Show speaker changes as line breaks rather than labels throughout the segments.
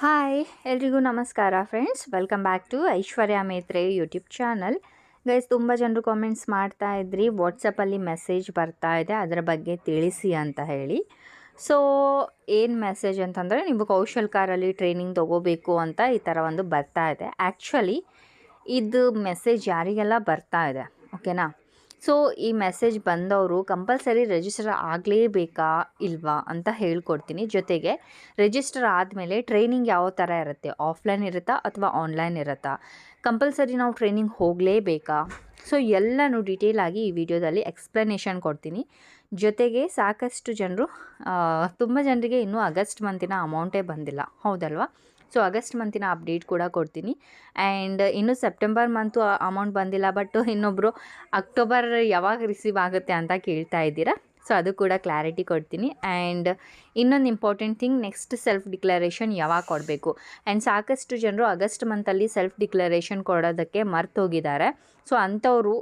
Hi ಎಲ್ರಿಗೂ ನಮಸ್ಕಾರ friends, welcome back to Aishwarya Maitre YouTube channel. Guys, ತುಂಬ ಜನರು ಕಾಮೆಂಟ್ಸ್ ಮಾಡ್ತಾ ಇದ್ರಿ, ವಾಟ್ಸಪ್ಪಲ್ಲಿ ಮೆಸೇಜ್ ಬರ್ತಾ ಇದೆ, ಅದರ ಬಗ್ಗೆ ತಿಳಿಸಿ ಅಂತ ಹೇಳಿ. ಸೊ ಏನು ಮೆಸೇಜ್ ಅಂತಂದರೆ, ನೀವು ಕೌಶಲ್ ಕಾರಲ್ಲಿ ಟ್ರೈನಿಂಗ್ ತೊಗೋಬೇಕು ಅಂತ ಈ ಥರ ಒಂದು ಬರ್ತಾ ಇದೆ. ಆ್ಯಕ್ಚುಲಿ ಇದು ಮೆಸೇಜ್ ಯಾರಿಗೆಲ್ಲ ಬರ್ತಾ ಇದೆ, ಓಕೆನಾ? ಸೊ ಈ ಮೆಸೇಜ್ ಬಂದವರು ಕಂಪಲ್ಸರಿ ರಿಜಿಸ್ಟರ್ ಆಗಲೇಬೇಕಾ ಇಲ್ವಾ ಅಂತ ಹೇಳ್ಕೊಡ್ತೀನಿ. ಜೊತೆಗೆ ರಿಜಿಸ್ಟರ್ ಆದಮೇಲೆ ಟ್ರೈನಿಂಗ್ ಯಾವ ಥರ ಇರುತ್ತೆ, ಆಫ್ಲೈನ್ ಇರುತ್ತಾ ಅಥವಾ ಆನ್ಲೈನ್ ಇರುತ್ತಾ, ಕಂಪಲ್ಸರಿ ನಾವು ಟ್ರೈನಿಂಗ್ ಹೋಗಲೇಬೇಕಾ, ಸೊ ಎಲ್ಲನೂ ಡೀಟೇಲಾಗಿ ಈ ವಿಡಿಯೋದಲ್ಲಿ ಎಕ್ಸ್ಪ್ಲನೇಷನ್ ಕೊಡ್ತೀನಿ. ಜೊತೆಗೆ ಸಾಕಷ್ಟು ಜನರು ತುಂಬ ಜನರಿಗೆ ಇನ್ನೂ ಆಗಸ್ಟ್ ಮಂತಿನ ಅಮೌಂಟೇ ಬಂದಿಲ್ಲ, ಹೌದಲ್ವಾ? ಸೊ ಆಗಸ್ಟ್ ಮಂತಿನ ಅಪ್ಡೇಟ್ ಕೂಡ ಕೊಡ್ತೀನಿ. ಆ್ಯಂಡ್ ಇನ್ನು ಸೆಪ್ಟೆಂಬರ್ ಮಂತು ಅಮೌಂಟ್ ಬಂದಿಲ್ಲ, ಬಟ್ ಇನ್ನೊಬ್ಬರು ಅಕ್ಟೋಬರ್ ಯಾವಾಗ ರಿಸೀವ್ ಆಗುತ್ತೆ ಅಂತ ಕೇಳ್ತಾ ಇದ್ದೀರಾ. ಸೊ ಅದು ಕೂಡ ಕ್ಲಾರಿಟಿ ಕೊಡ್ತೀನಿ. ಆ್ಯಂಡ್ ಇನ್ನೊಂದು important thing, next self declaration ಯಾವಾಗ ಕೊಡಬೇಕು. ಆ್ಯಂಡ್ ಸಾಕಷ್ಟು ಜನರು ಆಗಸ್ಟ್ ಮಂತಲ್ಲಿ ಸೆಲ್ಫ್ ಡಿಕ್ಲರೇಷನ್ ಕೊಡೋದಕ್ಕೆ ಮರ್ತೋಗಿದ್ದಾರೆ. ಸೊ ಅಂಥವರು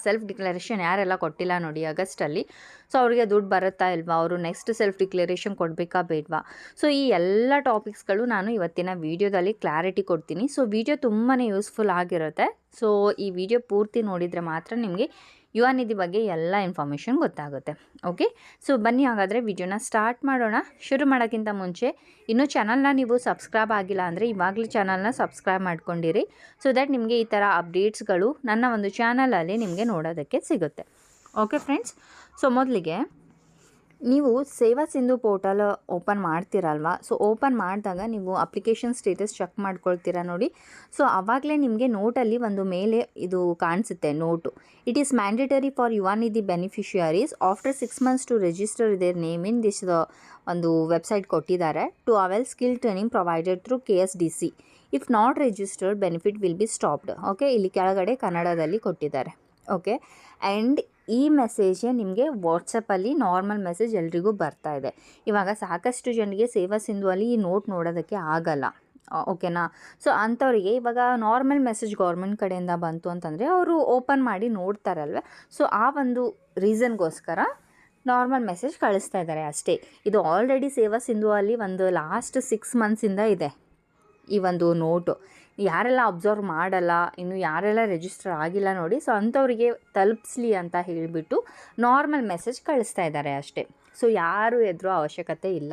ಸೆಲ್ಫ್ ಡಿಕ್ಲರೇಷನ್ ಯಾರೆಲ್ಲ ಕೊಟ್ಟಿಲ್ಲ ನೋಡಿ ಆಗಸ್ಟಲ್ಲಿ, ಸೊ ಅವರಿಗೆ ದುಡ್ಡು ಬರುತ್ತಾ ಇಲ್ವಾ, ಅವರು ನೆಕ್ಸ್ಟ್ ಸೆಲ್ಫ್ ಡಿಕ್ಲರೇಷನ್ ಕೊಡಬೇಕಾ ಬೇಡವಾ, ಸೊ ಈ ಎಲ್ಲ ಟಾಪಿಕ್ಸ್ಗಳು ನಾನು ಇವತ್ತಿನ ವೀಡಿಯೋದಲ್ಲಿ ಕ್ಲಾರಿಟಿ ಕೊಡ್ತೀನಿ. ಸೊ ವಿಡಿಯೋ ತುಂಬಾ ಯೂಸ್ಫುಲ್ ಆಗಿರುತ್ತೆ. ಸೊ ಈ ವಿಡಿಯೋ ಪೂರ್ತಿ ನೋಡಿದರೆ ಮಾತ್ರ ನಿಮಗೆ ಯುವ ನಿಧಿ ಬಗ್ಗೆ ಎಲ್ಲ ಇನ್ಫಾರ್ಮೇಷನ್ ಗೊತ್ತಾಗುತ್ತೆ. ಓಕೆ, ಸೊ ಬನ್ನಿ ಹಾಗಾದರೆ ವಿಡಿಯೋನ ಸ್ಟಾರ್ಟ್ ಮಾಡೋಣ. ಶುರು ಮಾಡೋಕ್ಕಿಂತ ಮುಂಚೆ ಇನ್ನೂ ಚಾನಲ್ನ ನೀವು ಸಬ್ಸ್ಕ್ರೈಬ್ ಆಗಿಲ್ಲ ಅಂದರೆ ಇವಾಗಲೇ ಚಾನಲ್ನ ಸಬ್ಸ್ಕ್ರೈಬ್ ಮಾಡ್ಕೊಂಡಿರಿ, ಸೊ ದ್ಯಾಟ್ ನಿಮಗೆ ಈ ಥರ ಅಪ್ಡೇಟ್ಸ್ಗಳು ನನ್ನ ಒಂದು ಚಾನಲಲ್ಲಿ ನಿಮಗೆ ನೋಡೋದಕ್ಕೆ ಸಿಗುತ್ತೆ. ಓಕೆ ಫ್ರೆಂಡ್ಸ್, ಸೊ ಮೊದಲಿಗೆ ನೀವು ಸೇವಾ ಸಿಂಧು ಪೋರ್ಟಲ್ ಓಪನ್ ಮಾಡ್ತೀರಲ್ವಾ, ಸೊ ಓಪನ್ ಮಾಡಿದಾಗ ನೀವು ಅಪ್ಲಿಕೇಶನ್ ಸ್ಟೇಟಸ್ ಚೆಕ್ ಮಾಡ್ಕೊಳ್ತೀರಾ ನೋಡಿ. ಸೊ ಆವಾಗಲೇ ನಿಮಗೆ ನೋಟಲ್ಲಿ ಒಂದು ಮೇಲೆ ಇದು ಕಾಣಿಸುತ್ತೆ note. It is mandatory for Yuva Nidhi beneficiaries after 6 months to register their name in this ಒಂದು ವೆಬ್ಸೈಟ್ ಕೊಟ್ಟಿದ್ದಾರೆ to avail skill training provided through KSDC. If not registered benefit will be stopped. Okay, ಇಲ್ಲಿ ಕೆಳಗಡೆ ಕನ್ನಡದಲ್ಲಿ ಕೊಟ್ಟಿದ್ದಾರೆ. ಓಕೆ, ಆ್ಯಂಡ್ ಈ ಮೆಸೇಜೇ ನಿಮಗೆ ವಾಟ್ಸಪ್ಪಲ್ಲಿ normal message ಎಲ್ರಿಗೂ ಬರ್ತಾ ಇದೆ. ಇವಾಗ ಸಾಕಷ್ಟು ಜನರಿಗೆ ಸೇವಾ ಸಿಂಧುವಲ್ಲಿ ಈ ನೋಟ್ ನೋಡೋದಕ್ಕೆ ಆಗಲ್ಲ, ಓಕೆನಾ? ಸೊ ಅಂಥವರಿಗೆ ಇವಾಗ ನಾರ್ಮಲ್ ಮೆಸೇಜ್ ಗೌರ್ಮೆಂಟ್ ಕಡೆಯಿಂದ ಬಂತು ಅಂತಂದರೆ ಅವರು ಓಪನ್ ಮಾಡಿ ನೋಡ್ತಾರಲ್ವ, ಸೊ ಆ ಒಂದು ರೀಸನ್ಗೋಸ್ಕರ ನಾರ್ಮಲ್ ಮೆಸೇಜ್ ಕಳಿಸ್ತಾ ಇದ್ದಾರೆ ಅಷ್ಟೇ. ಇದು ಆಲ್ರೆಡಿ ಸೇವಾ ಸಿಂಧುವಲ್ಲಿ ಒಂದು ಲಾಸ್ಟ್ 6 months ಇದೆ ಈ ಒಂದು ನೋಟು. ಯಾರೆಲ್ಲ ಅಬ್ಸರ್ವ್ ಮಾಡಲ್ಲ, ಇನ್ನು ಯಾರೆಲ್ಲ ರಿಜಿಸ್ಟರ್ ಆಗಿಲ್ಲ ನೋಡಿ, ಸೊ ಅಂಥವ್ರಿಗೆ ತಲುಪಿಸ್ಲಿ ಅಂತ ಹೇಳಿಬಿಟ್ಟು ನಾರ್ಮಲ್ ಮೆಸೇಜ್ ಕಳಿಸ್ತಾ ಇದ್ದಾರೆ ಅಷ್ಟೇ. ಸೊ ಯಾರು ಎದುರೋ ಅವಶ್ಯಕತೆ ಇಲ್ಲ.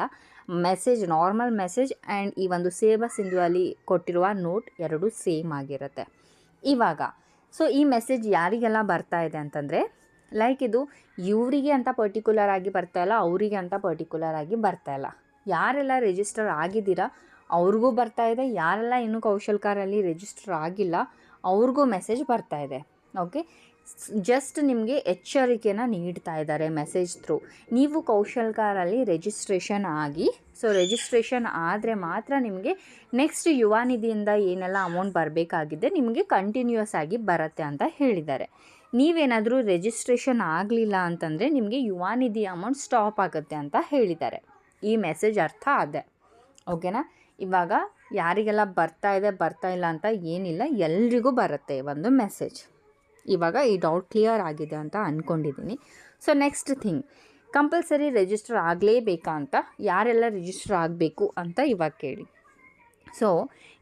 ಮೆಸೇಜ್ ನಾರ್ಮಲ್ ಮೆಸೇಜ್ ಆ್ಯಂಡ್ ಈ ಒಂದು ಸೇವಾ ಸಿಂಧುವಲ್ಲಿ ಕೊಟ್ಟಿರುವ ನೋಟ್ ಎರಡೂ ಸೇಮ್ ಆಗಿರುತ್ತೆ. ಇವಾಗ ಸೊ ಈ ಮೆಸೇಜ್ ಯಾರಿಗೆಲ್ಲ ಬರ್ತಾ ಇದೆ ಅಂತಂದರೆ, ಲೈಕ್ ಇದು ಇವರಿಗೆ ಅಂತ ಪರ್ಟಿಕ್ಯುಲರ್ ಆಗಿ ಬರ್ತಾಯಿಲ್ಲ, ಅವರಿಗೆ ಅಂತ ಪರ್ಟಿಕ್ಯುಲರ್ ಆಗಿ ಬರ್ತಾಯಿಲ್ಲ. ಯಾರೆಲ್ಲ ರಿಜಿಸ್ಟರ್ ಆಗಿದ್ದೀರಾ ಅವ್ರಿಗೂ ಬರ್ತಾ ಇದೆ, ಯಾರೆಲ್ಲ ಇನ್ನೂ ಕೌಶಲ್ ಕಾರಲ್ಲಿ ರಿಜಿಸ್ಟರ್ ಆಗಿಲ್ಲ ಅವ್ರಿಗೂ ಮೆಸೇಜ್ ಬರ್ತಾ ಇದೆ. ಓಕೆ, ಜಸ್ಟ್ ನಿಮಗೆ ಎಚ್ಚರಿಕೆನ ನೀಡ್ತಾ ಇದ್ದಾರೆ ಮೆಸೇಜ್ ಥ್ರೂ. ನೀವು ಕೌಶಲ್ ಕಾರಲ್ಲಿ ರಿಜಿಸ್ಟ್ರೇಷನ್ ಆಗಿ, ಸೊ ರಿಜಿಸ್ಟ್ರೇಷನ್ ಆದರೆ ಮಾತ್ರ ನಿಮಗೆ ನೆಕ್ಸ್ಟ್ ಯುವ ನಿಧಿಯಿಂದ ಏನೆಲ್ಲ ಅಮೌಂಟ್ ಬರಬೇಕಾಗಿದೆ ನಿಮಗೆ ಕಂಟಿನ್ಯೂಯಸ್ ಆಗಿ ಬರುತ್ತೆ ಅಂತ ಹೇಳಿದ್ದಾರೆ. ನೀವೇನಾದರೂ ರಿಜಿಸ್ಟ್ರೇಷನ್ ಆಗಲಿಲ್ಲ ಅಂತಂದರೆ ನಿಮಗೆ ಯುವ ನಿಧಿ ಅಮೌಂಟ್ ಸ್ಟಾಪ್ ಆಗುತ್ತೆ ಅಂತ ಹೇಳಿದ್ದಾರೆ. ಈ ಮೆಸೇಜ್ ಅರ್ಥ ಆದೆ, ಓಕೆನಾ? ಇವಾಗ ಯಾರಿಗೆಲ್ಲ ಬರ್ತಾ ಇದೆ ಬರ್ತಾ ಇಲ್ಲ ಅಂತ ಏನಿಲ್ಲ, ಎಲ್ರಿಗೂ ಬರುತ್ತೆ ಒಂದು ಮೆಸೇಜ್. ಇವಾಗ ಈ ಡೌಟ್ ಕ್ಲಿಯರ್ ಆಗಿದೆ ಅಂತ ಅಂದ್ಕೊಂಡಿದ್ದೀನಿ. So next thing, compulsory register ಆಗಲೇಬೇಕಾ ಅಂತ, ಯಾರೆಲ್ಲ ರಿಜಿಸ್ಟರ್ ಆಗಬೇಕು ಅಂತ ಇವಾಗ ಕೇಳಿ. ಸೊ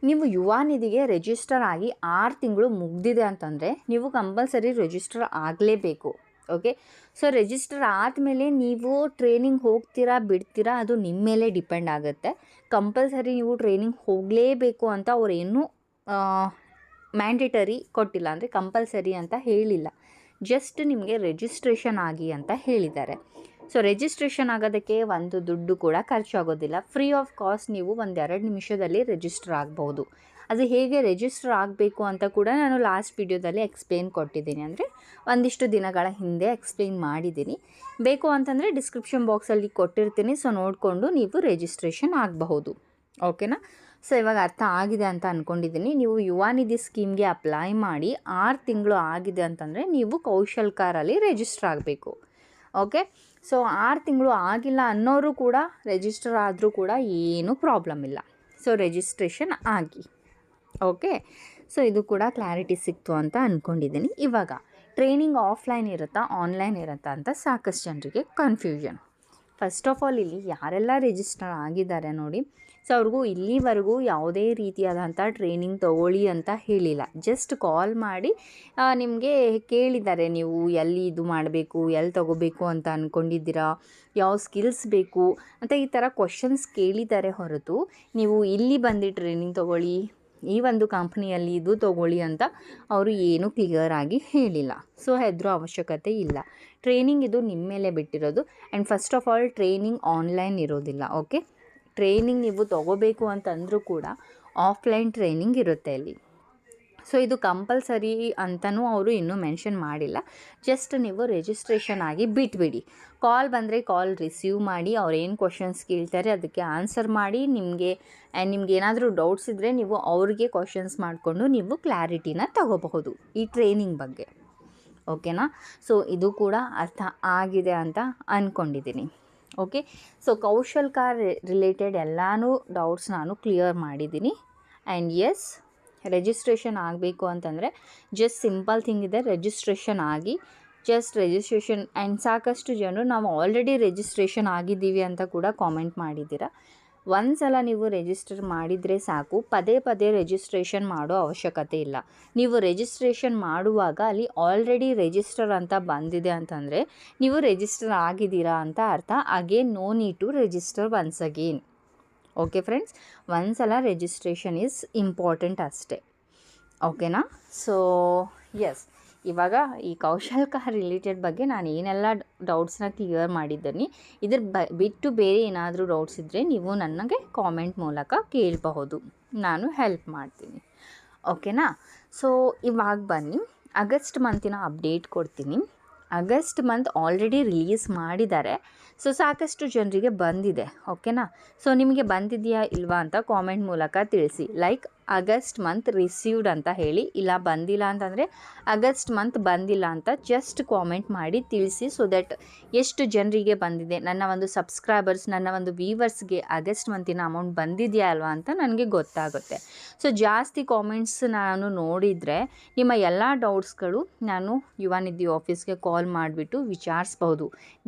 ನೀವು ಯುವ ನಿಧಿಗೆ ರಿಜಿಸ್ಟರ್ ಆಗಿ 6 ತಿಂಗಳು ಮುಗ್ದಿದೆ ಅಂತಂದರೆ ನೀವು ಕಂಪಲ್ಸರಿ ರಿಜಿಸ್ಟರ್ ಆಗಲೇಬೇಕು. ಓಕೆ, ಸೊ ರಿಜಿಸ್ಟರ್ ಆದಮೇಲೆ ನೀವು ಟ್ರೈನಿಂಗ್ ಹೋಗ್ತೀರಾ ಬಿಡ್ತೀರಾ ಅದು ನಿಮ್ಮ ಮೇಲೆ ಡಿಪೆಂಡ್ ಆಗುತ್ತೆ. ಕಂಪಲ್ಸರಿ ನೀವು ಟ್ರೈನಿಂಗ್ ಹೋಗಲೇಬೇಕು ಅಂತ ಅವ್ರು ಏನೂ ಮ್ಯಾಂಡೇಟರಿ ಕೊಟ್ಟಿಲ್ಲ, ಅಂದರೆ ಕಂಪಲ್ಸರಿ ಅಂತ ಹೇಳಿಲ್ಲ, ಜಸ್ಟ್ ನಿಮಗೆ ರಿಜಿಸ್ಟ್ರೇಷನ್ ಆಗಿ ಅಂತ ಹೇಳಿದ್ದಾರೆ. ಸೊ ರಿಜಿಸ್ಟ್ರೇಷನ್ ಆಗೋದಕ್ಕೆ ಒಂದು ದುಡ್ಡು ಕೂಡ ಖರ್ಚಾಗೋದಿಲ್ಲ, ಫ್ರೀ ಆಫ್ ಕಾಸ್ಟ್ ನೀವು 1-2 ನಿಮಿಷದಲ್ಲಿ ರಿಜಿಸ್ಟರ್ ಆಗ್ಬೋದು. ಅದು ಹೇಗೆ ರಿಜಿಸ್ಟರ್ ಆಗಬೇಕು ಅಂತ ಕೂಡ ನಾನು ಲಾಸ್ಟ್ ವಿಡಿಯೋದಲ್ಲಿ ಎಕ್ಸ್ಪ್ಲೇನ್ ಕೊಟ್ಟಿದ್ದೀನಿ, ಅಂದರೆ ಒಂದಿಷ್ಟು ದಿನಗಳ ಹಿಂದೆ ಎಕ್ಸ್ಪ್ಲೇನ್ ಮಾಡಿದ್ದೀನಿ. ಬೇಕು ಅಂತಂದರೆ ಡಿಸ್ಕ್ರಿಪ್ಷನ್ ಬಾಕ್ಸಲ್ಲಿ ಕೊಟ್ಟಿರ್ತೀನಿ, ಸೊ ನೋಡಿಕೊಂಡು ನೀವು ರಿಜಿಸ್ಟ್ರೇಷನ್ ಆಗಬಹುದು. ಓಕೆನಾ? ಸೊ ಇವಾಗ ಅರ್ಥ ಆಗಿದೆ ಅಂತ ಅಂದ್ಕೊಂಡಿದ್ದೀನಿ. ನೀವು ಯುವ ನಿಧಿ ಸ್ಕೀಮ್ಗೆ ಅಪ್ಲೈ ಮಾಡಿ 6 ತಿಂಗಳು ಆಗಿದೆ ಅಂತಂದರೆ ನೀವು ಕೌಶಲ್ ಕಾರಲ್ಲಿ ರಿಜಿಸ್ಟರ್ ಆಗಬೇಕು. ಓಕೆ, ಸೊ 6 ತಿಂಗಳು ಆಗಿಲ್ಲ ಅನ್ನೋರು ಕೂಡ ರಿಜಿಸ್ಟರ್ ಆದರೂ ಕೂಡ ಏನೂ ಪ್ರಾಬ್ಲಮ್ ಇಲ್ಲ. ಸೊ ರಿಜಿಸ್ಟ್ರೇಷನ್ ಆಗಿ. ಓಕೆ, ಸೊ ಇದು ಕೂಡ ಕ್ಲಾರಿಟಿ ಸಿಕ್ತು ಅಂತ ಅಂದ್ಕೊಂಡಿದ್ದೀನಿ. ಇವಾಗ ಟ್ರೈನಿಂಗ್ ಆಫ್ಲೈನ್ ಇರುತ್ತಾ ಆನ್ಲೈನ್ ಇರುತ್ತಾ ಅಂತ ಸಾಕಷ್ಟು ಜನರಿಗೆ ಕನ್ಫ್ಯೂಷನ್. ಫಸ್ಟ್ ಆಫ್ ಆಲ್ ಇಲ್ಲಿ ಯಾರೆಲ್ಲ ರಿಜಿಸ್ಟರ್ ಆಗಿದ್ದಾರೆ ನೋಡಿ, ಸೊ ಅವ್ರಿಗೂ ಇಲ್ಲಿವರೆಗೂ ಯಾವುದೇ ರೀತಿಯಾದಂಥ ಟ್ರೈನಿಂಗ್ ತೊಗೊಳ್ಳಿ ಅಂತ ಹೇಳಿಲ್ಲ. ಜಸ್ಟ್ ಕಾಲ್ ಮಾಡಿ ನಿಮಗೆ ಕೇಳಿದ್ದಾರೆ, ನೀವು ಎಲ್ಲಿ ಇದು ಮಾಡಬೇಕು, ಎಲ್ಲಿ ತೊಗೋಬೇಕು ಅಂತ ಅಂದ್ಕೊಂಡಿದ್ದೀರಾ, ಯಾವ ಸ್ಕಿಲ್ಸ್ ಬೇಕು ಅಂತ ಈ ಥರ ಕ್ವಶನ್ಸ್ ಕೇಳಿದ್ದಾರೆ ಹೊರತು ನೀವು ಇಲ್ಲಿ ಬಂದು ಟ್ರೈನಿಂಗ್ ತೊಗೊಳ್ಳಿ, ಈ ಒಂದು ಕಂಪ್ನಿಯಲ್ಲಿ ಇದು ತೊಗೊಳ್ಳಿ ಅಂತ ಅವರು ಏನೂ ಕ್ಲಿಯರ್ ಆಗಿ ಹೇಳಿಲ್ಲ. ಸೊ ಹೆದರೋ ಅವಶ್ಯಕತೆ ಇಲ್ಲ. ಟ್ರೈನಿಂಗ್ ಇದು ನಿಮ್ಮ ಮೇಲೆ ಬಿಟ್ಟಿರೋದು. And first of all training online ಇರೋದಿಲ್ಲ. ಓಕೆ, ಟ್ರೈನಿಂಗ್ ನೀವು ತೊಗೋಬೇಕು ಅಂತಂದರೂ ಕೂಡ ಆಫ್ಲೈನ್ ಟ್ರೈನಿಂಗ್ ಇರುತ್ತೆ ಇಲ್ಲಿ. ಸೊ ಇದು ಕಂಪಲ್ಸರಿ ಅಂತಲೂ ಅವರು ಇನ್ನೂ ಮೆನ್ಷನ್ ಮಾಡಿಲ್ಲ. ಜಸ್ಟ್ ನೀವು ರಿಜಿಸ್ಟ್ರೇಷನ್ ಆಗಿ ಬಿಟ್ಬಿಡಿ. ಕಾಲ್ ಬಂದರೆ ಕಾಲ್ ರಿಸೀವ್ ಮಾಡಿ, ಅವ್ರು ಏನು ಕ್ವಶನ್ಸ್ ಕೇಳ್ತಾರೆ ಅದಕ್ಕೆ ಆನ್ಸರ್ ಮಾಡಿ, ನಿಮಗೆ ಏನಾದರೂ ಡೌಟ್ಸ್ ಇದ್ದರೆ ನೀವು ಅವ್ರಿಗೆ ಕ್ವಶನ್ಸ್ ಮಾಡಿಕೊಂಡು ನೀವು ಕ್ಲಾರಿಟಿನ ತಗೋಬಹುದು ಈ ಟ್ರೈನಿಂಗ್ ಬಗ್ಗೆ. ಓಕೆನಾ? ಸೊ ಇದು ಕೂಡ ಅರ್ಥ ಆಗಿದೆ ಅಂತ ಅಂದ್ಕೊಂಡಿದ್ದೀನಿ. Okay, so Kaushal car related ಎಲ್ಲನೂ ಡೌಟ್ಸ್ ನಾನು ಕ್ಲಿಯರ್ ಮಾಡಿದ್ದೀನಿ. ಆ್ಯಂಡ್ ಎಸ್, ರಿಜಿಸ್ಟ್ರೇಷನ್ ಆಗಬೇಕು ಅಂತಂದರೆ ಜಸ್ಟ್ ಸಿಂಪಲ್ ಥಿಂಗ್ ಇದೆ, ರಿಜಿಸ್ಟ್ರೇಷನ್ ಆಗಿ ಜಸ್ಟ್ ರಿಜಿಸ್ಟ್ರೇಷನ್. ಆ್ಯಂಡ್ ಸಾಕಷ್ಟು ಜನರು ನಾವು ಆಲ್ರೆಡಿ ರಿಜಿಸ್ಟ್ರೇಷನ್ ಆಗಿದ್ದೀವಿ ಅಂತ ಕೂಡ ಕಾಮೆಂಟ್ ಮಾಡಿದ್ದೀರಾ. ಒಂದು ಸಲ ನೀವು ರಿಜಿಸ್ಟರ್ ಮಾಡಿದರೆ ಸಾಕು, ಪದೇ ಪದೇ ರಿಜಿಸ್ಟ್ರೇಷನ್ ಮಾಡೋ ಅವಶ್ಯಕತೆ ಇಲ್ಲ. ನೀವು ರಿಜಿಸ್ಟ್ರೇಷನ್ ಮಾಡುವಾಗ ಅಲ್ಲಿ ಆಲ್ರೆಡಿ ರಿಜಿಸ್ಟರ್ ಅಂತ ಬಂದಿದೆ ಅಂತಂದರೆ ನೀವು ರಿಜಿಸ್ಟರ್ ಆಗಿದ್ದೀರಾ ಅಂತ ಅರ್ಥ. Again no need to register once again. Okay friends, ಒಂದು ಸಲ ರಿಜಿಸ್ಟ್ರೇಷನ್ ಈಸ್ ಇಂಪಾರ್ಟೆಂಟ್ ಅಷ್ಟೇ. ಓಕೆನಾ? ಸೊ ಎಸ್, ಇವಾಗ ಈ ಕೌಶಲ್ ಕಾರ್ ರಿಲೇಟೆಡ್ ಬಗ್ಗೆ ನಾನು ಏನೆಲ್ಲ ಡೌಟ್ಸ್ನ ಕ್ಲಿಯರ್ ಮಾಡಿದ್ದೀನಿ, ಇದ್ರ ಬಿಟ್ಟು ಬೇರೆ ಏನಾದರೂ ಡೌಟ್ಸ್ ಇದ್ದರೆ ನೀವು ನನಗೆ ಕಾಮೆಂಟ್ ಮೂಲಕ ಕೇಳಬಹುದು, ನಾನು ಹೆಲ್ಪ್ ಮಾಡ್ತೀನಿ. ಓಕೆನಾ? ಸೊ ಇವಾಗ ಬನ್ನಿ, ಆಗಸ್ಟ್ ಮಂತಿನ ಅಪ್ಡೇಟ್ ಕೊಡ್ತೀನಿ. ಆಗಸ್ಟ್ ಮಂತ್ ಆಲ್ರೆಡಿ ರಿಲೀಸ್ ಮಾಡಿದ್ದಾರೆ. ಸೊ ಸಾಕಷ್ಟು ಜನರಿಗೆ ಬಂದಿದೆ. ಓಕೆನಾ? ಸೊ ನಿಮಗೆ ಬಂದಿದೆಯಾ ಇಲ್ವಾ ಅಂತ ಕಾಮೆಂಟ್ ಮೂಲಕ ತಿಳಿಸಿ. ಲೈಕ್ ಆಗಸ್ಟ್ ಮಂತ್ ರಿಸೀವ್ಡ್ ಅಂತ ಹೇಳಿ, ಇಲ್ಲ ಬಂದಿಲ್ಲ ಅಂತಂದರೆ ಆಗಸ್ಟ್ ಮಂತ್ ಬಂದಿಲ್ಲ ಅಂತ ಜಸ್ಟ್ ಕಾಮೆಂಟ್ ಮಾಡಿ ತಿಳಿಸಿ. ಸೊ ದಟ್ ಎಷ್ಟು ಜನರಿಗೆ ಬಂದಿದೆ, ನನ್ನ ಒಂದು ಸಬ್ಸ್ಕ್ರೈಬರ್ಸ್, ನನ್ನ ಒಂದು ವ್ಯೂವರ್ಸ್ಗೆ ಆಗಸ್ಟ್ ಮಂತಿನ ಅಮೌಂಟ್ ಬಂದಿದೆಯಾ ಅಲ್ವಾ ಅಂತ ನನಗೆ ಗೊತ್ತಾಗುತ್ತೆ. ಸೊ ಜಾಸ್ತಿ ಕಾಮೆಂಟ್ಸ್ ನಾನು ನೋಡಿದರೆ ನಿಮ್ಮ ಎಲ್ಲ ಡೌಟ್ಸ್ಗಳು ನಾನು ಯುವ ನಿಧಿ ಆಫೀಸ್ಗೆ ಕಾಲ್ ಮಾಡಿಬಿಟ್ಟು ವಿಚಾರಿಸ್ಬೋದು.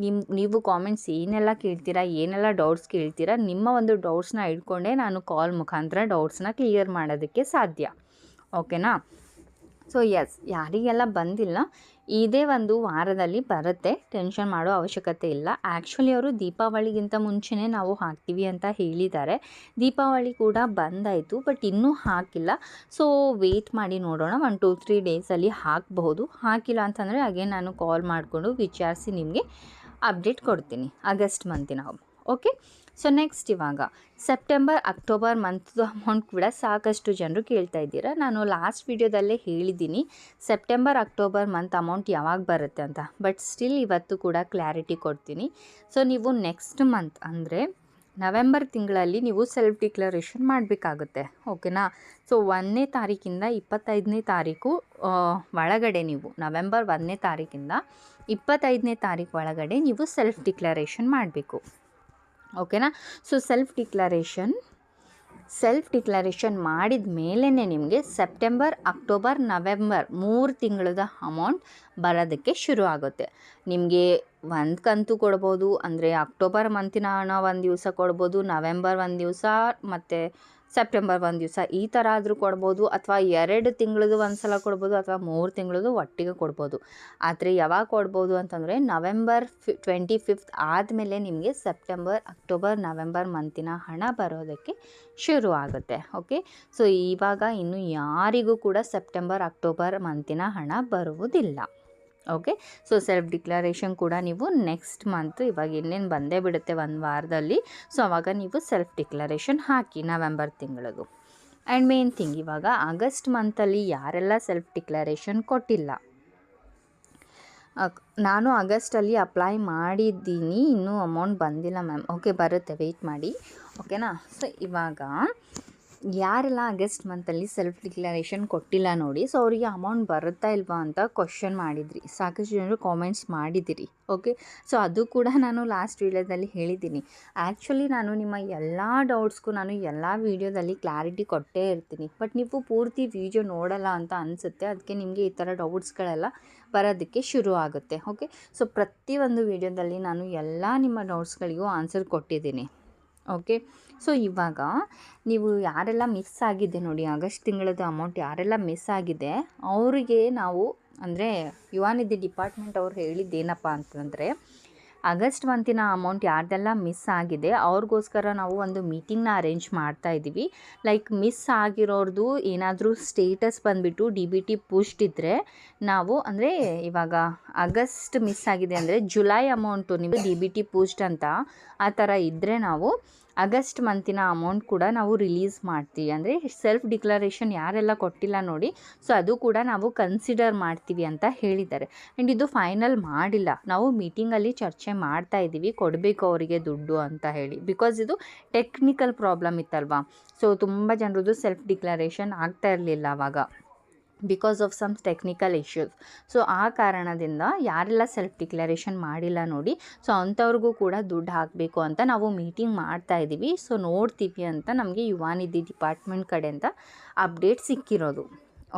ನೀವು ಕಾಮೆಂಟ್ಸ್ ಏನೆಲ್ಲ ಕೇಳ್ತೀರಾ, ಏನೆಲ್ಲ ಡೌಟ್ಸ್ ಕೇಳ್ತೀರಾ, ನಿಮ್ಮ ಒಂದು ಡೌಟ್ಸ್ನ ಇಟ್ಕೊಂಡೇ ನಾನು ಕಾಲ್ ಮುಖಾಂತರ ಡೌಟ್ಸ್ನ ಕ್ಲಿಯರ್ ಮಾಡೋದಕ್ಕೆ ಸಾಧ್ಯ. ಓಕೆನಾ? ಸೊ ಎಸ್, ಯಾರಿಗೆಲ್ಲ ಬಂದಿಲ್ಲ ಇದೇ ಒಂದು ವಾರದಲ್ಲಿ ಬರುತ್ತೆ, ಟೆನ್ಷನ್ ಮಾಡೋ ಅವಶ್ಯಕತೆ ಇಲ್ಲ. ಆ್ಯಕ್ಚುಲಿ ಅವರು ದೀಪಾವಳಿಗಿಂತ ಮುಂಚೆನೇ ನಾವು ಹಾಕ್ತೀವಿ ಅಂತ ಹೇಳಿದ್ದಾರೆ. ದೀಪಾವಳಿ ಕೂಡ ಬಂದಾಯಿತು, ಬಟ್ ಇನ್ನೂ ಹಾಕಿಲ್ಲ. ಸೊ ವೆಯ್ಟ್ ಮಾಡಿ ನೋಡೋಣ, 1-2-3 ಡೇಸಲ್ಲಿ ಹಾಕಬಹುದು. ಹಾಕಿಲ್ಲ ಅಂತಂದರೆ ಅಗೇನ್ ನಾನು ಕಾಲ್ ಮಾಡಿಕೊಂಡು ವಿಚಾರಿಸಿ ನಿಮಗೆ ಅಪ್ಡೇಟ್ ಕೊಡ್ತೀನಿ ಆಗಸ್ಟ್ ಮಂತಿನ. ಓಕೆ, ಸೊ ನೆಕ್ಸ್ಟ್ ಇವಾಗ ಸೆಪ್ಟೆಂಬರ್ ಅಕ್ಟೋಬರ್ ಮಂತ್ದು ಅಮೌಂಟ್ ಕೂಡ ಸಾಕಷ್ಟು ಜನರು ಕೇಳ್ತಾ ಇದ್ದೀರಾ. ನಾನು ಲಾಸ್ಟ್ ವಿಡಿಯೋದಲ್ಲೇ ಹೇಳಿದ್ದೀನಿ ಸೆಪ್ಟೆಂಬರ್ ಅಕ್ಟೋಬರ್ ಮಂತ್ ಅಮೌಂಟ್ ಯಾವಾಗ ಬರುತ್ತೆ ಅಂತ, ಬಟ್ ಸ್ಟಿಲ್ ಇವತ್ತು ಕೂಡ ಕ್ಲಾರಿಟಿ ಕೊಡ್ತೀನಿ. ಸೊ ನೀವು ನೆಕ್ಸ್ಟ್ ಮಂತ್ ಅಂದರೆ ನವೆಂಬರ್ ತಿಂಗಳಲ್ಲಿ ನೀವು ಸೆಲ್ಫ್ ಡಿಕ್ಲರೇಷನ್ ಮಾಡಬೇಕಾಗುತ್ತೆ. ಓಕೆನಾ? ಸೊ 1ನೇ ತಾರೀಕಿಂದ 25ನೇ ತಾರೀಕು ಒಳಗಡೆ ನೀವು ನವೆಂಬರ್ 1ನೇ ತಾರೀಕಿಂದ 25ನೇ ತಾರೀಕು ಒಳಗಡೆ ನೀವು ಸೆಲ್ಫ್ ಡಿಕ್ಲರೇಷನ್ ಮಾಡಬೇಕು. ಓಕೆನಾ? ಸೊ ಸೆಲ್ಫ್ ಡಿಕ್ಲರೇಷನ್ ಮಾಡಿದ ಮೇಲೇ ನಿಮಗೆ ಸೆಪ್ಟೆಂಬರ್ ಅಕ್ಟೋಬರ್ ನವೆಂಬರ್ 3 ತಿಂಗಳದ ಅಮೌಂಟ್ ಬರೋದಕ್ಕೆ ಶುರು ಆಗುತ್ತೆ. ನಿಮಗೆ ಒಂದು ಕಂತು ಕೊಡ್ಬೋದು, ಅಂದರೆ ಅಕ್ಟೋಬರ್ ಮಂತಿನ ಹಣ ಒಂದು ದಿವಸ ಕೊಡ್ಬೋದು, ನವೆಂಬರ್ ಒಂದು ದಿವಸ ಮತ್ತು ಸೆಪ್ಟೆಂಬರ್ ಒಂದು ದಿವಸ ಈ ಥರ ಆದರೂ ಕೊಡ್ಬೋದು, ಅಥವಾ 2 ತಿಂಗಳದು ಒಂದು ಸಲ ಕೊಡ್ಬೋದು, ಅಥವಾ 3 ತಿಂಗಳದು ಒಟ್ಟಿಗೆ ಕೊಡ್ಬೋದು. ಆದರೆ ಯಾವಾಗ ಕೊಡ್ಬೋದು ಅಂತಂದರೆ ನವೆಂಬರ್ 25 ಆದಮೇಲೆ ನಿಮಗೆ ಸೆಪ್ಟೆಂಬರ್ ಅಕ್ಟೋಬರ್ ನವೆಂಬರ್ ಮಂತಿನ ಹಣ ಬರೋದಕ್ಕೆ ಶುರು ಆಗುತ್ತೆ. ಓಕೆ, ಸೊ ಇವಾಗ ಇನ್ನು ಯಾರಿಗೂ ಕೂಡ ಸೆಪ್ಟೆಂಬರ್ ಅಕ್ಟೋಬರ್ ಮಂತಿನ ಹಣ ಬರುವುದಿಲ್ಲ. ಓಕೆ, ಸೊ ಸೆಲ್ಫ್ ಡಿಕ್ಲರೇಷನ್ ಕೂಡ ನೀವು ನೆಕ್ಸ್ಟ್ ಮಂತ್ ಇವಾಗ ಇನ್ನೇನು ಬಂದೇ ಬಿಡುತ್ತೆ ಒಂದು ವಾರದಲ್ಲಿ. ಸೊ ಆವಾಗ ನೀವು ಸೆಲ್ಫ್ ಡಿಕ್ಲರೇಷನ್ ಹಾಕಿ ನವೆಂಬರ್ ತಿಂಗಳದು. ಆ್ಯಂಡ್ ಮೇನ್ ಥಿಂಗ್, ಇವಾಗ ಆಗಸ್ಟ್ ಮಂತಲ್ಲಿ ಯಾರೆಲ್ಲ ಸೆಲ್ಫ್ ಡಿಕ್ಲರೇಷನ್ ಕೊಟ್ಟಿಲ್ಲ, ನಾನು ಆಗಸ್ಟಲ್ಲಿ ಅಪ್ಲೈ ಮಾಡಿದ್ದೀನಿ, ಇನ್ನೂ ಅಮೌಂಟ್ ಬಂದಿಲ್ಲ ಮ್ಯಾಮ್. ಓಕೆ, ಬರುತ್ತೆ, ವೆಯ್ಟ್ ಮಾಡಿ. ಓಕೆನಾ? ಸೊ ಇವಾಗ ಯಾರೆಲ್ಲ ಆಗಸ್ಟ್ ಮಂತಲ್ಲಿ ಸೆಲ್ಫ್ ಡಿಕ್ಲರೇಷನ್ ಕೊಟ್ಟಿಲ್ಲ ನೋಡಿ, ಸೊ ಅವರಿಗೆ ಅಮೌಂಟ್ ಬರುತ್ತಾ ಇಲ್ವಾ ಅಂತ ಕ್ವಶನ್ ಮಾಡಿದ್ರಿ, ಸಾಕಷ್ಟು ಜನರು ಕಾಮೆಂಟ್ಸ್ ಮಾಡಿದ್ದೀರಿ. ಓಕೆ, ಸೊ ಅದು ಕೂಡ ನಾನು ಲಾಸ್ಟ್ ವೀಡಿಯೋದಲ್ಲಿ ಹೇಳಿದ್ದೀನಿ. ಆ್ಯಕ್ಚುಲಿ ನಾನು ನಿಮ್ಮ ಎಲ್ಲ ಡೌಟ್ಸ್ಗೂ ನಾನು ಎಲ್ಲ ವೀಡಿಯೋದಲ್ಲಿ ಕ್ಲಾರಿಟಿ ಕೊಟ್ಟೇ ಇರ್ತೀನಿ, ಬಟ್ ನೀವು ಪೂರ್ತಿ ವೀಡಿಯೋ ನೋಡಲ್ಲ ಅಂತ ಅನಿಸುತ್ತೆ. ಅದಕ್ಕೆ ನಿಮಗೆ ಈ ಥರ ಡೌಟ್ಸ್ಗಳೆಲ್ಲ ಬರೋದಕ್ಕೆ ಶುರು ಆಗುತ್ತೆ. ಓಕೆ, ಸೊ ಪ್ರತಿಯೊಂದು ವಿಡಿಯೋದಲ್ಲಿ ನಾನು ಎಲ್ಲ ನಿಮ್ಮ ಡೌಟ್ಸ್ಗಳಿಗೂ ಆನ್ಸರ್ ಕೊಟ್ಟಿದ್ದೀನಿ. ಓಕೆ, ಸೊ ಇವಾಗ ನೀವು ಯಾರೆಲ್ಲ ಮಿಸ್ ಆಗಿದೆ ನೋಡಿ, ಆಗಸ್ಟ್ ತಿಂಗಳದ್ದು ಅಮೌಂಟ್ ಯಾರೆಲ್ಲ ಮಿಸ್ ಆಗಿದೆ ಅವರಿಗೆ ನಾವು ಅಂದರೆ ಯುವ ನಿಧಿ ಡಿಪಾರ್ಟ್ಮೆಂಟ್ ಅವ್ರು ಹೇಳಿದ್ದೇನಪ್ಪ ಅಂತಂದರೆ, ಆಗಸ್ಟ್ ಮಂತಿನ ಅಮೌಂಟ್ ಯಾರ್ದೆಲ್ಲ ಮಿಸ್ ಆಗಿದೆ ಅವ್ರಿಗೋಸ್ಕರ ನಾವು ಒಂದು ಮೀಟಿಂಗ್ನ ಅರೇಂಜ್ ಮಾಡ್ತಾ ಇದ್ದೀವಿ. ಲೈಕ್ ಮಿಸ್ ಆಗಿರೋರ್ದು ಏನಾದರೂ ಸ್ಟೇಟಸ್ ಬಂದುಬಿಟ್ಟು DBT ಪುಷ್ಡ್ ಇದ್ದರೆ ನಾವು ಅಂದರೆ ಇವಾಗ ಆಗಸ್ಟ್ ಮಿಸ್ ಆಗಿದೆ ಅಂದರೆ ಜುಲೈ ಅಮೌಂಟು ನಿಮಗೆ DBT ಪುಷ್ಡ್ ಅಂತ ಆ ಥರ ಇದ್ದರೆ ನಾವು ಆಗಸ್ಟ್ ಮಂತಿನ ಅಮೌಂಟ್ ಕೂಡ ನಾವು ರಿಲೀಸ್ ಮಾಡ್ತೀವಿ. ಅಂದರೆ ಸೆಲ್ಫ್ ಡಿಕ್ಲರೇಷನ್ ಯಾರೆಲ್ಲ ಕೊಟ್ಟಿಲ್ಲ ನೋಡಿ, ಸೊ ಅದು ಕೂಡ ನಾವು ಕನ್ಸಿಡರ್ ಮಾಡ್ತೀವಿ ಅಂತ ಹೇಳಿದ್ದಾರೆ. ಆ್ಯಂಡ್ ಇದು ಫೈನಲ್ ಮಾಡಿಲ್ಲ, ನಾವು ಮೀಟಿಂಗಲ್ಲಿ ಚರ್ಚೆ ಮಾಡ್ತಾ ಇದ್ದೀವಿ ಕೊಡಬೇಕು ಅವರಿಗೆ ದುಡ್ಡು ಅಂತ ಹೇಳಿ. ಬಿಕಾಸ್ ಇದು ಟೆಕ್ನಿಕಲ್ ಪ್ರಾಬ್ಲಮ್ ಇತ್ತಲ್ವಾ, ಸೊ ತುಂಬ ಜನರದ್ದು ಸೆಲ್ಫ್ ಡಿಕ್ಲರೇಷನ್ ಆಗ್ತಾ ಇರಲಿಲ್ಲ ಆವಾಗ because of some technical issues. So ಆ ಕಾರಣದಿಂದ ಯಾರೆಲ್ಲ ಸೆಲ್ಫ್ ಡಿಕ್ಲರೇಷನ್ ಮಾಡಿಲ್ಲ ನೋಡಿ, ಸೊ ಅಂಥವ್ರಿಗೂ ಕೂಡ ದುಡ್ಡು ಹಾಕಬೇಕು ಅಂತ ನಾವು ಮೀಟಿಂಗ್ ಮಾಡ್ತಾ ಇದ್ದೀವಿ. ಸೊ ನೋಡ್ತೀವಿ ಅಂತ ನಮಗೆ ಯುವ ನಿಧಿ ಡಿಪಾರ್ಟ್ಮೆಂಟ್ ಕಡೆಯಿಂದ ಅಪ್ಡೇಟ್ ಸಿಕ್ಕಿರೋದು.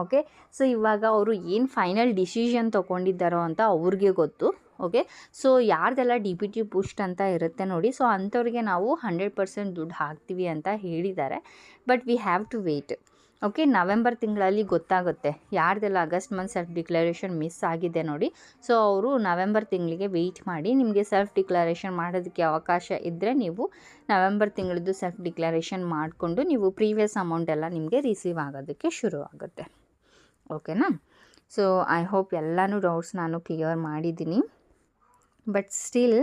ಓಕೆ, ಸೊ ಇವಾಗ ಅವರು ಏನು ಫೈನಲ್ ಡಿಸಿಷನ್ ತೊಗೊಂಡಿದ್ದಾರೋ ಅಂತ ಅವ್ರಿಗೆ ಗೊತ್ತು. ಓಕೆ, ಸೊ ಯಾರ್ದೆಲ್ಲ DBT ಪುಷ್ಡ್ ಅಂತ ಇರುತ್ತೆ ನೋಡಿ, ಸೊ ಅಂಥವ್ರಿಗೆ ನಾವು 100% ದುಡ್ಡು ಹಾಕ್ತೀವಿ ಅಂತ ಹೇಳಿದ್ದಾರೆ. But we have to wait. Okay, November ತಿಂಗಳಲ್ಲಿ ಗೊತ್ತಾಗುತ್ತೆ ಯಾರ್ದೆಲ್ಲ August month self declaration miss ಆಗಿದೆ ನೋಡಿ. ಸೊ ಅವರು ನವೆಂಬರ್ ತಿಂಗಳಿಗೆ ವೆಯ್ಟ್ ಮಾಡಿ, ನಿಮಗೆ ಸೆಲ್ಫ್ ಡಿಕ್ಲರೇಷನ್ ಮಾಡೋದಕ್ಕೆ ಅವಕಾಶ ಇದ್ದರೆ ನೀವು ನವೆಂಬರ್ ತಿಂಗಳದ್ದು ಸೆಲ್ಫ್ ಡಿಕ್ಲರೇಷನ್ ಮಾಡಿಕೊಂಡು ನೀವು ಪ್ರೀವಿಯಸ್ ಅಮೌಂಟ್ ಎಲ್ಲ ನಿಮಗೆ ರಿಸೀವ್ ಆಗೋದಕ್ಕೆ ಶುರು ಆಗುತ್ತೆ. ಓಕೆನಾ? ಸೊ ಐ ಹೋಪ್ ಎಲ್ಲನೂ ಡೌಟ್ಸ್ ನಾನು ಕ್ಲಿಯರ್ ಮಾಡಿದ್ದೀನಿ. ಬಟ್ ಸ್ಟಿಲ್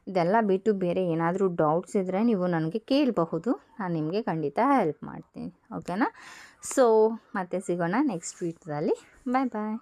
ಇದೆಲ್ಲ ಬಿಟ್ಟು ಬೇರೆ ಏನಾದರೂ ಡೌಟ್ಸ್ ಇದ್ದರೆ ನೀವು ನನಗೆ ಕೇಳಬಹುದು, ನಾನು ನಿಮಗೆ ಖಂಡಿತ ಹೆಲ್ಪ್ ಮಾಡ್ತೀನಿ. ಓಕೆನಾ? ಸೊ ಮತ್ತೆ ಸಿಗೋಣ ನೆಕ್ಸ್ಟ್ ವೀಡಿಯೋದಲ್ಲಿ. ಬಾಯ್ ಬಾಯ್.